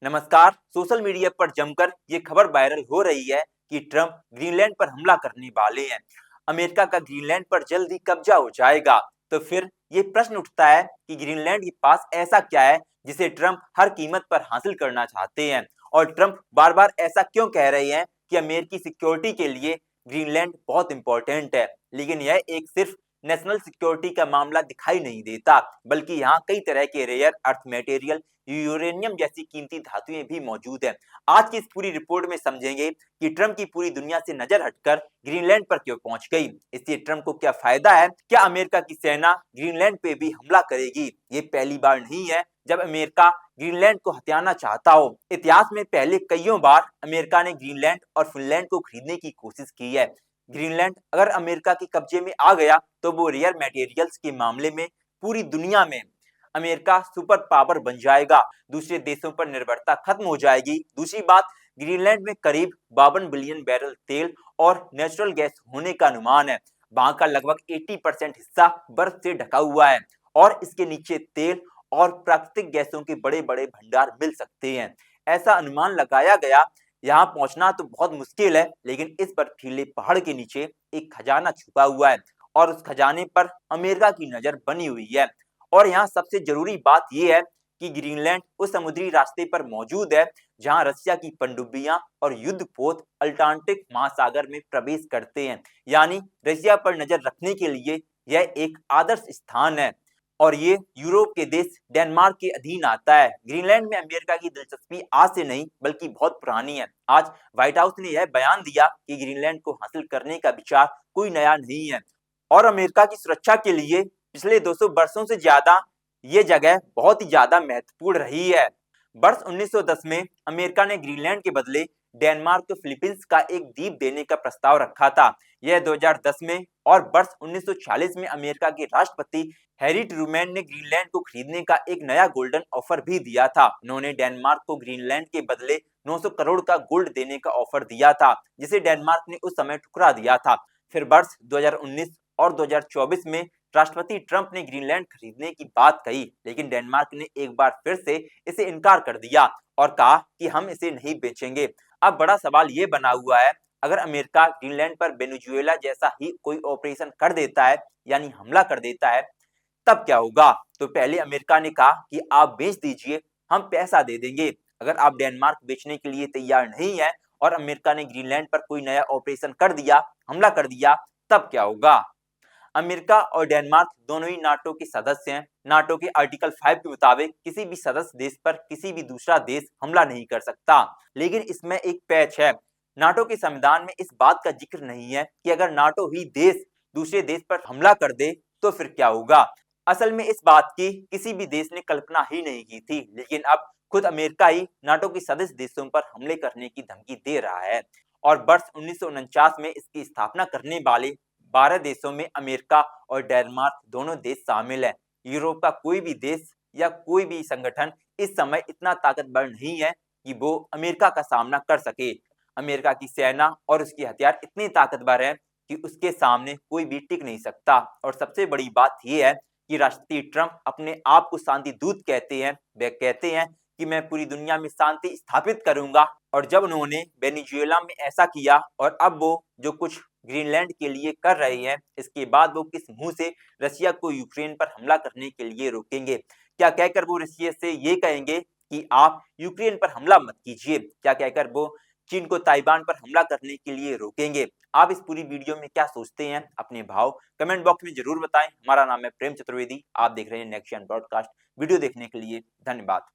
नमस्कार। Social media पर जमकर ये खबर वायरल हो रही है कि ट्रंप ग्रीनलैंड पर हमला करने वाले हैं। अमेरिका का ग्रीनलैंड पर जल्द ही कब्जा हो जाएगा। तो फिर ये प्रश्न उठता है कि ग्रीनलैंड के पास ऐसा क्या है जिसे ट्रंप हर कीमत पर हासिल करना चाहते हैं, और ट्रंप बार बार ऐसा क्यों कह रहे हैं कि अमेरिकी सिक्योरिटी के लिए ग्रीनलैंड बहुत इंपॉर्टेंट है। लेकिन यह एक सिर्फ नेशनल सिक्योरिटी का मामला दिखाई नहीं देता, बल्कि यहाँ कई तरह के रेयर अर्थ मटेरियल, यूरेनियम जैसी कीमती धातुएं भी मौजूद हैं। आज की इस पूरी रिपोर्ट में समझेंगे कि ट्रंप की पूरी दुनिया से नजर हटकर ग्रीनलैंड पर क्यों पहुंच गई, इससे ट्रंप को क्या फायदा है, क्या अमेरिका की सेना ग्रीनलैंड पे भी हमला करेगी। ये पहली बार नहीं है जब अमेरिका ग्रीनलैंड को हथियाना चाहता हो। इतिहास में पहले कईयों बार अमेरिका ने ग्रीनलैंड और फिनलैंड को खरीदने की कोशिश की है। ग्रीनलैंड अगर अमेरिका के कब्जे में आ गया तो वो रेयर मटेरियल्स के मामले में पूरी दुनिया में अमेरिका सुपर पावर बन जाएगा। दूसरे देशों पर निर्भरता खत्म हो जाएगी। दूसरी बात, ग्रीनलैंड में करीब 52 बिलियन बैरल तेल और नेचुरल गैस होने का अनुमान है। वहां का लगभग 80% हिस्सा बर्फ से ढका हुआ है और इसके नीचे तेल और प्राकृतिक गैसों के बड़े बड़े भंडार मिल सकते हैं। ऐसा अनुमान लगाया गया। यहाँ पहुंचना तो बहुत मुश्किल है, लेकिन इस बर्फीले पहाड़ के नीचे एक खजाना छुपा हुआ है और उस खजाने पर अमेरिका की नजर बनी हुई है। और यहाँ सबसे जरूरी बात यह है कि ग्रीनलैंड उस समुद्री रास्ते पर मौजूद है जहां रसिया की पनडुब्बियां और युद्धपोत अटलांटिक महासागर में प्रवेश करते हैं। यानी रसिया पर नजर रखने के लिए यह एक आदर्श स्थान है। और ये यूरोप के देश डेनमार्क के अधीन आता है। ग्रीनलैंड में अमेरिका की दिलचस्पी आज से नहीं बल्कि बहुत पुरानी है। आज व्हाइट हाउस ने यह बयान दिया कि ग्रीनलैंड को हासिल करने का विचार कोई नया नहीं है और अमेरिका की सुरक्षा के लिए पिछले 200 वर्षों से ज्यादा ये जगह बहुत ही ज्यादा महत्वपूर्ण रही है। वर्ष 1910 में अमेरिका ने ग्रीनलैंड के बदले डेनमार्क को फिलीपींस का एक द्वीप देने का प्रस्ताव रखा था। यह 2010 में और वर्ष 1946 में अमेरिका के राष्ट्रपति हैरी ट्रूमैन ने ग्रीनलैंड को खरीदने का एक नया गोल्डन ऑफर भी दिया था। उन्होंने डेनमार्क को ग्रीनलैंड के बदले 900 करोड़ का गोल्ड देने का ऑफर दिया था, जिसे डेनमार्क ने उस समय ठुकरा दिया था। फिर वर्ष 2019 और 2024 में राष्ट्रपति ट्रंप ने ग्रीनलैंड खरीदने की बात कही, लेकिन डेनमार्क ने एक बार फिर से इसे इनकार कर दिया और कहा कि हम इसे नहीं बेचेंगे। अब बड़ा सवाल ये बना हुआ है, अगर अमेरिका ग्रीनलैंड पर वेनेजुएला जैसा ही कोई ऑपरेशन कर देता है, यानी हमला कर देता है, तब क्या होगा। तो पहले अमेरिका ने कहा कि आप बेच दीजिए, हम पैसा दे देंगे। अगर आप डेनमार्क बेचने के लिए तैयार नहीं है और अमेरिका ने ग्रीनलैंड पर कोई नया ऑपरेशन कर दिया, हमला कर दिया, तब क्या होगा। अमेरिका और डेनमार्क दोनों ही नाटो के सदस्य हैं। नाटो के आर्टिकल 5 के मुताबिक किसी भी सदस्य देश पर किसी भी दूसरा देश हमला नहीं कर सकता। लेकिन इसमें एक पैच है, नाटो के संविधान में इस बात का जिक्र नहीं है कि अगर नाटो ही देश दूसरे देश पर हमला कर दे तो फिर क्या होगा। असल में इस बात की किसी भी देश ने कल्पना ही नहीं की थी, लेकिन अब खुद अमेरिका ही नाटो के सदस्य देशों पर हमले करने की धमकी दे रहा है। और वर्ष 1949 में इसकी स्थापना करने वाले 12 देशों में अमेरिका और डेनमार्क दोनों देश शामिल हैं। यूरोप का कोई भी देश या कोई भी संगठन इस समय इतना ताकतवर नहीं है कि वो अमेरिका का सामना कर सके। अमेरिका की सेना और उसके हथियार इतने ताकतवर हैं कि उसके सामने कोई भी टिक नहीं सकता। और सबसे बड़ी बात यह है कि राष्ट्रपति ट्रंप अपने आप को शांति दूत कहते हैं। वे कहते हैं कि मैं पूरी दुनिया में शांति स्थापित करूंगा, और जब उन्होंने वेनेजुएला में ऐसा किया और अब वो जो कुछ ग्रीनलैंड के लिए कर रहे हैं, इसके बाद वो किस मुंह से रसिया को यूक्रेन पर हमला करने के लिए रोकेंगे। क्या कहकर वो रसिया से ये कहेंगे कि आप यूक्रेन पर हमला मत कीजिए। क्या कहकर वो चीन को ताइवान पर हमला करने के लिए रोकेंगे। आप इस पूरी वीडियो में क्या सोचते हैं, अपने भाव कमेंट बॉक्स में जरूर बताएं। हमारा नाम है प्रेम चतुर्वेदी, आप देख रहे हैं नेक्स्ट ब्रॉडकास्ट। वीडियो देखने के लिए धन्यवाद।